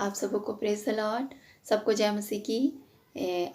आप सबों को प्रेज़ द लॉर्ड। सबको जय मसीह की।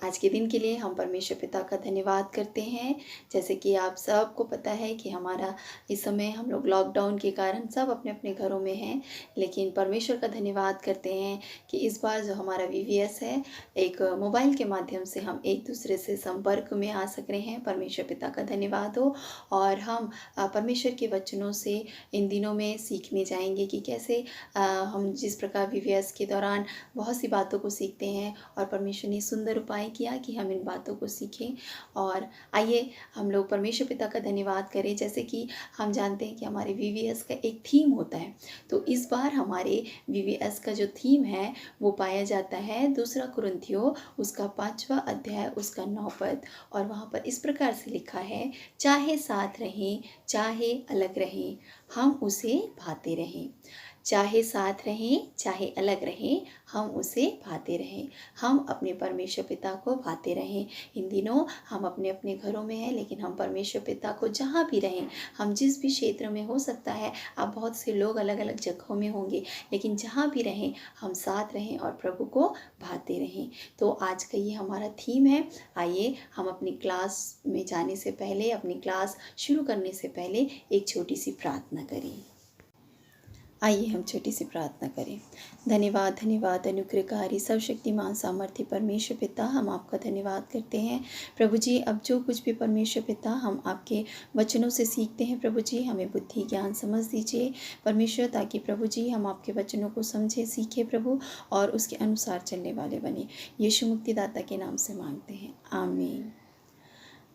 आज के दिन के लिए हम परमेश्वर पिता का धन्यवाद करते हैं। जैसे कि आप सबको पता है कि हमारा इस समय हम लोग लॉकडाउन के कारण सब अपने अपने घरों में हैं, लेकिन परमेश्वर का धन्यवाद करते हैं कि इस बार जो हमारा वीवीएस है, एक मोबाइल के माध्यम से हम एक दूसरे से संपर्क में आ सक रहे हैं। परमेश्वर पिता का धन्यवाद हो। और हम परमेश्वर के वचनों से इन दिनों में सीखने जाएंगे कि कैसे हम जिस प्रकार वीवीएस के दौरान बहुत सी बातों को सीखते हैं, और परमेश्वर ने सुंदर उपाय किया कि हम इन बातों को सीखें। और आइए हम लोग परमेश्वर पिता का धन्यवाद करें। जैसे कि हम जानते हैं कि हमारे वीवीएस का एक थीम होता है, तो इस बार हमारे वीवीएस का जो थीम है वो पाया जाता है 2 कुरिन्थियों उसका 5वां अध्याय उसका 9 पद। और वहाँ पर इस प्रकार से लिखा है, चाहे साथ रहें चाहे अलग रहें, हम उसे भाते रहें। चाहे साथ रहें चाहे अलग रहें, हम उसे भाते रहें। हम अपने परमेश्वर पिता को भाते रहें। इन दिनों हम अपने अपने घरों में हैं, लेकिन हम परमेश्वर पिता को जहाँ भी रहें, हम जिस भी क्षेत्र में, हो सकता है आप बहुत से लोग अलग अलग जगहों में होंगे, लेकिन जहाँ भी रहें हम साथ रहें और प्रभु को भाते रहें। तो आज का ये हमारा थीम है। आइए हम अपनी क्लास में जाने से पहले, अपनी क्लास शुरू करने से पहले एक छोटी सी प्रार्थना करें। आइए हम छोटी सी प्रार्थना करें। धन्यवाद धन्यवाद अनुग्रहकारी सर्वशक्तिमान सामर्थ्य परमेश्वर पिता, हम आपका धन्यवाद करते हैं प्रभु जी। अब जो कुछ भी परमेश्वर पिता हम आपके वचनों से सीखते हैं, प्रभु जी हमें बुद्धि ज्ञान समझ दीजिए परमेश्वर, ताकि प्रभु जी हम आपके वचनों को समझे, सीखे प्रभु, और उसके अनुसार चलने वाले बने। यीशु मुक्तिदाता के नाम से मांगते हैं, आमीन।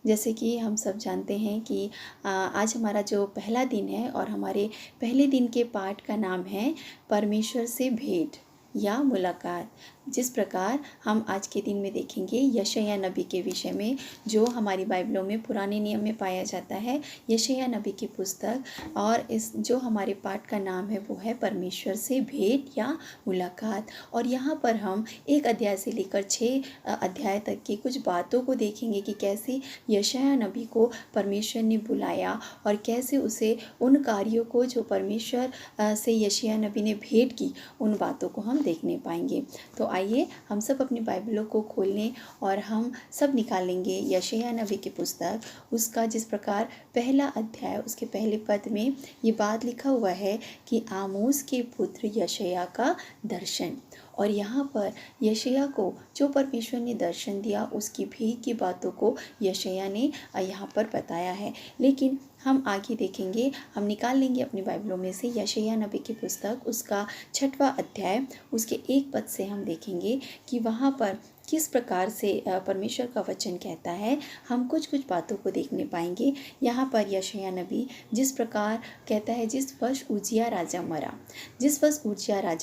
जैसे कि हम सब जानते हैं कि आज हमारा जो पहला दिन है, और हमारे पहले दिन के पाठ का नाम है परमेश्वर से भेंट या मुलाकात। जिस प्रकार हम आज के दिन में देखेंगे यशायाह नबी के विषय में, जो हमारी बाइबलों में पुराने नियम में पाया जाता है, यशायाह नबी की पुस्तक। और इस जो हमारे पाठ का नाम है वो है परमेश्वर से भेंट या मुलाकात। और यहाँ पर हम 1 अध्याय से लेकर 6 अध्याय तक की कुछ बातों को देखेंगे कि कैसे यशायाह नबी को परमेश्वर ने बुलाया, और कैसे उसे उन कार्यों को जो परमेश्वर से यशायाह नबी ने भेंट की, उन बातों को हम देखने पाएंगे। तो आइए हम सब अपनी बाइबलों को खोल लें और हम सब निकालेंगे यशायाह नबी की पुस्तक, उसका जिस प्रकार पहला अध्याय उसके पहले पद में ये बात लिखा हुआ है कि आमोस के पुत्र यशायाह का दर्शन। और यहाँ पर यशायाह को जो परमेश्वर ने दर्शन दिया, उसकी भेंट की बातों को यशायाह ने यहाँ पर बताया है। लेकिन हम आगे देखेंगे, हम निकाल लेंगे अपनी बाइबलों में से यशायाह नबी की पुस्तक उसका 6वां अध्याय उसके 1 पद से हम देखेंगे कि वहाँ पर किस प्रकार से परमेश्वर का वचन कहता है। हम कुछ कुछ बातों को देखने पाएंगे। यहाँ पर यशायाह नबी जिस प्रकार कहता है, जिस वर्ष उजिया राजा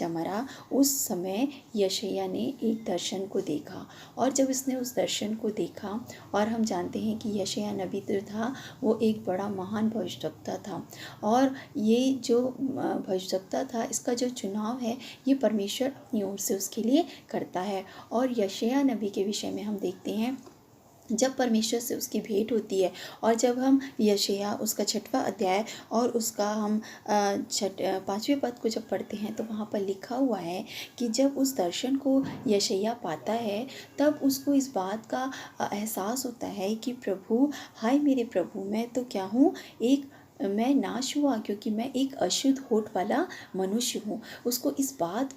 मरा, उस समय यशायाह ने एक दर्शन को देखा। और जब उसने उस दर्शन को देखा, और हम जानते हैं कि यशायाह नबी जो था वो एक बड़ा महान भविष्यवक्ता था, और ये जो भविष्यवक्ता था, इसका जो चुनाव है ये परमेश्वर अपनी ओर से उसके लिए करता है। और यशायाह नबी के विषय में हम देखते हैं, जब परमेश्वर से उसकी भेंट होती है, और जब हम यशायाह उसका 6वां अध्याय और उसका हम 5वें पद को जब पढ़ते हैं, तो वहाँ पर लिखा हुआ है कि जब उस दर्शन को यशायाह पाता है, तब उसको इस बात का एहसास होता है कि प्रभु, हाय मेरे प्रभु, मैं तो क्या हूँ, मैं नाश हुआ, क्योंकि मैं एक अशुद्ध होठ वाला मनुष्य हूँ। उसको इस बात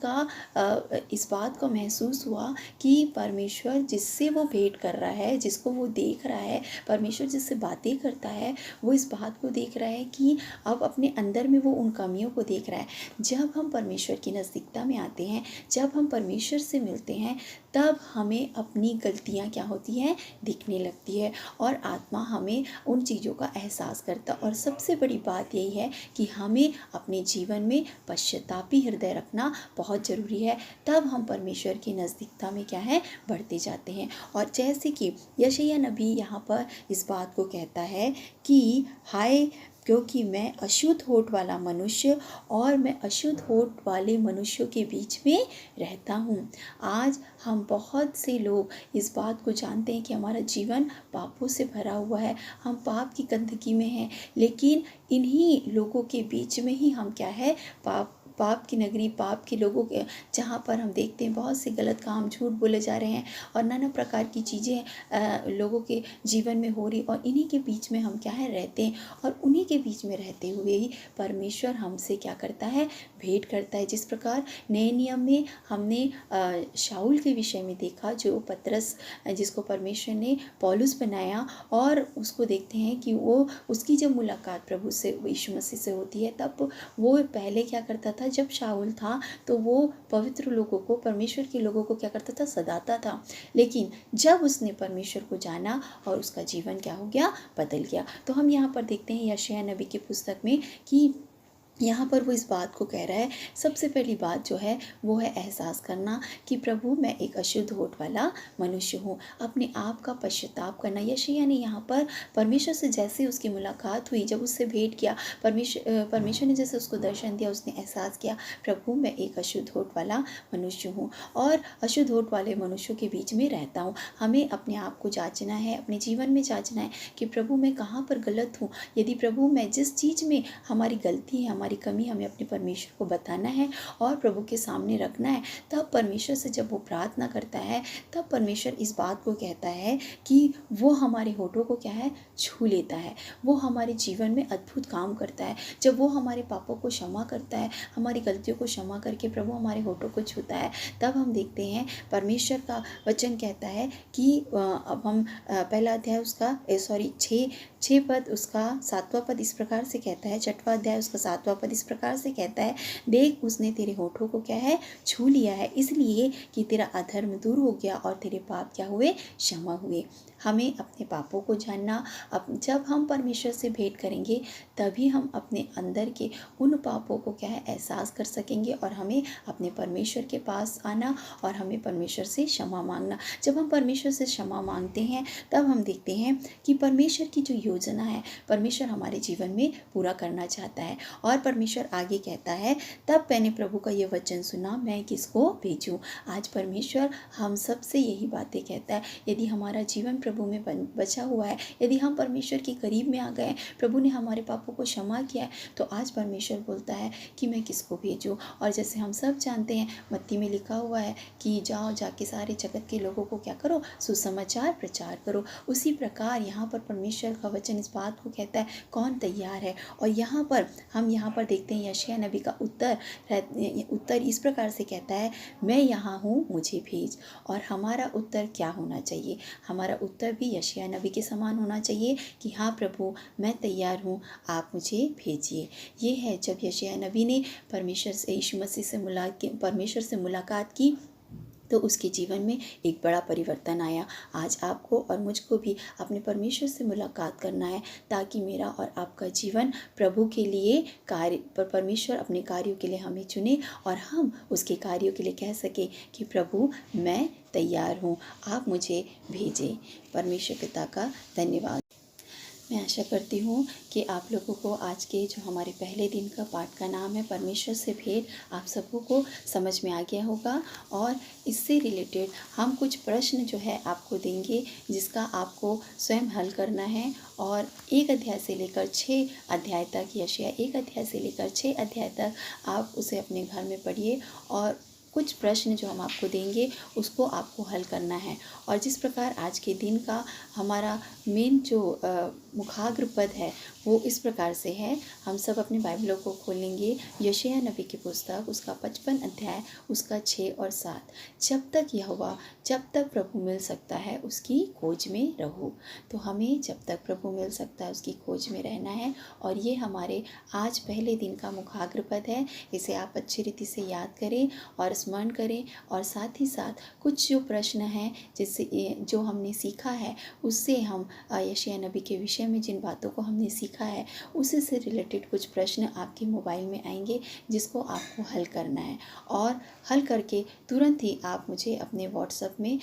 का महसूस हुआ कि परमेश्वर जिससे वो भेंट कर रहा है, जिसको वो देख रहा है, परमेश्वर जिससे बातें करता है, वो इस बात को देख रहा है कि अब अपने अंदर में वो उन कमियों को देख रहा है। जब हम परमेश्वर की नज़दीकता में आते हैं, जब हम परमेश्वर से मिलते हैं, तब हमें अपनी गलतियाँ क्या होती हैं, दिखने लगती है, और आत्मा हमें उन चीज़ों का एहसास करता। और सबसे बड़ी बात यही है कि हमें अपने जीवन में पश्चातापी हृदय रखना बहुत ज़रूरी है। तब हम परमेश्वर की नज़दीकता में क्या है, बढ़ते जाते हैं। और जैसे कि यशायाह नबी यहाँ पर इस बात को कहता है कि हाय, क्योंकि मैं अशुद्ध होठ वाला मनुष्य, और मैं अशुद्ध होठ वाले मनुष्यों के बीच में रहता हूँ। आज हम बहुत से लोग इस बात को जानते हैं कि हमारा जीवन पापों से भरा हुआ है, हम पाप की गंदगी में हैं, लेकिन इन्हीं लोगों के बीच में ही हम क्या है, पाप पाप की नगरी, पाप के लोगों के, जहाँ पर हम देखते हैं बहुत से गलत काम, झूठ बोले जा रहे हैं और नाना प्रकार की चीज़ें लोगों के जीवन में हो रही, और इन्हीं के बीच में हम क्या है रहते हैं। और उन्हीं के बीच में रहते हुए ही परमेश्वर हमसे क्या करता है, भेंट करता है। जिस प्रकार नए नियम में हमने शाऊल के विषय में देखा, जो पतरस, जिसको परमेश्वर ने पौलुस बनाया, और उसको देखते हैं कि वो उसकी जब मुलाकात प्रभु से, यीशु मसीह से होती है, तब वो पहले क्या करता था, जब शाऊल था तो वो पवित्र लोगों को, परमेश्वर के लोगों को क्या करता था, सताता था। लेकिन जब उसने परमेश्वर को जाना और उसका जीवन क्या हो गया, बदल गया। तो हम यहाँ पर देखते हैं यशायाह नबी की पुस्तक में कि यहाँ पर वो इस बात को कह रहा है। सबसे पहली बात जो है वो है एहसास करना कि प्रभु मैं एक अशुद्ध होठ वाला मनुष्य हूँ, अपने आप का पश्चाताप करना। यशायाह ने यहाँ पर परमेश्वर से जैसे उसकी मुलाकात हुई, जब उससे भेंट किया, परमेश्वर ने जैसे उसको दर्शन दिया, उसने एहसास किया प्रभु मैं एक अशुद्ध होठ वाला मनुष्य हूँ और अशुद्ध होठ वाले मनुष्यों के बीच में रहता हूँ। हमें अपने आप को जांचना है, अपने जीवन में जांचना है कि प्रभु मैं कहाँ पर गलत हूँ। यदि प्रभु मैं जिस चीज़ में हमारी गलती है, हमारी कमी, हमें अपने परमेश्वर को बताना है और प्रभु के सामने रखना है। तब परमेश्वर से जब वो प्रार्थना करता है, तब परमेश्वर इस बात को कहता है कि वो हमारे होठों को क्या है, छू लेता है। वो हमारे जीवन में अद्भुत काम करता है। जब वो हमारे पापों को क्षमा करता है, हमारी गलतियों को क्षमा करके प्रभु हमारे होठों को छूता है, तब हम देखते हैं परमेश्वर का वचन कहता है कि अब हम पहला अध्याय उसका 6 पद उसका 7वां पद इस प्रकार से कहता है, 6वां अध्याय उसका 7वां पद इस प्रकार से कहता है, देख उसने तेरे होठों को क्या है, छू लिया है, इसलिए कि तेरा अधर्म दूर हो गया और तेरे पाप क्या हुए, क्षमा हुए। हमें अपने पापों को जानना, जब हम परमेश्वर से भेंट करेंगे तभी हम अपने अंदर के उन पापों को क्या है, एहसास कर सकेंगे और हमें अपने परमेश्वर के पास आना और हमें परमेश्वर से क्षमा मांगना। जब हम परमेश्वर से क्षमा मांगते हैं तब हम देखते हैं कि परमेश्वर की जो योजना है परमेश्वर हमारे जीवन में पूरा करना चाहता है। और परमेश्वर आगे कहता है, तब मैंने प्रभु का ये वचन सुना, मैं किसको भेजूं। आज परमेश्वर हम सब से यही बातें कहता है। यदि हमारा जीवन प्रभु में बचा हुआ है, यदि हम परमेश्वर के करीब में आ गए, प्रभु ने हमारे पापों को क्षमा किया है, तो आज परमेश्वर बोलता है कि मैं किसको भेजूं। और जैसे हम सब जानते हैं, मत्ती में लिखा हुआ है कि जाओ, जाके सारे जगत के लोगों को क्या करो, सुसमाचार प्रचार करो। उसी प्रकार यहाँ पर परमेश्वर का वचन इस बात को कहता है, कौन तैयार है। और यहाँ पर हम देखते हैं यशायाह नबी का उत्तर इस प्रकार से कहता है, मैं यहाँ हूँ, मुझे भेज। और हमारा उत्तर क्या होना चाहिए, हमारा उत्तर भी यशायाह नबी के समान होना चाहिए कि हाँ प्रभु मैं तैयार हूँ, आप मुझे भेजिए। ये है जब यशायाह नबी ने परमेश्वर से, यीशु मसीह से परमेश्वर से मुलाकात की तो उसके जीवन में एक बड़ा परिवर्तन आया। आज आपको और मुझको भी अपने परमेश्वर से मुलाकात करना है, ताकि मेरा और आपका जीवन प्रभु के लिए परमेश्वर अपने कार्यों के लिए हमें चुने और हम उसके कार्यों के लिए कह सके कि प्रभु मैं तैयार हूँ, आप मुझे भेजें। परमेश्वर पिता का धन्यवाद। मैं आशा करती हूँ कि आप लोगों को आज के जो हमारे पहले दिन का पाठ का नाम है परमेश्वर से भेंट, आप सबों को समझ में आ गया होगा। और इससे रिलेटेड हम कुछ प्रश्न जो है आपको देंगे, जिसका आपको स्वयं हल करना है। और 1 अध्याय से लेकर 6 अध्याय तक, यशायाह 1 अध्याय से लेकर 6 अध्याय तक आप उसे अपने घर में पढ़िए और कुछ प्रश्न जो हम आपको देंगे उसको आपको हल करना है। और जिस प्रकार आज के दिन का हमारा मेन जो मुखाग्र पद है वो इस प्रकार से है, हम सब अपने बाइबलों को खोलेंगे। यशायाह नबी की पुस्तक उसका 55 अध्याय उसका 6 और 7। जब तक प्रभु मिल सकता है उसकी खोज में रहो। तो हमें जब तक प्रभु मिल सकता है उसकी खोज में रहना है। और ये हमारे आज पहले दिन का मुखाग्र पद है। इसे आप अच्छी रीति से याद करें और स्मरण करें। और साथ ही साथ कुछ जो प्रश्न हैं जिससे जो हमने सीखा है उससे हम यशायाह नबी के विषय में जिन बातों को हमने सीखा है उसी से रिलेटेड कुछ प्रश्न आपके मोबाइल में आएंगे, जिसको आपको हल करना है। और हल करके तुरंत ही आप मुझे अपने व्हाट्सएप में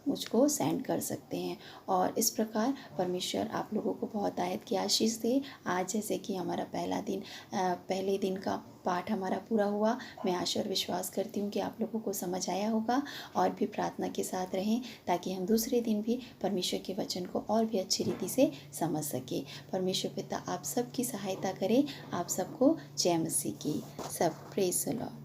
मुझको सेंड कर सकते हैं। और इस प्रकार परमेश्वर आप लोगों को बहुत आयत की आशीष दे। आज जैसे कि हमारा पहले दिन का पाठ हमारा पूरा हुआ। मैं आशा और विश्वास करती हूँ कि आप लोगों को समझ आया होगा। और भी प्रार्थना के साथ रहें ताकि हम दूसरे दिन भी परमेश्वर के वचन को और भी अच्छी रीति से समझ सके। परमेश्वर पिता आप सबकी सहायता करे। आप सबको जय मसीह की। सब प्रेज़ द लॉर्ड।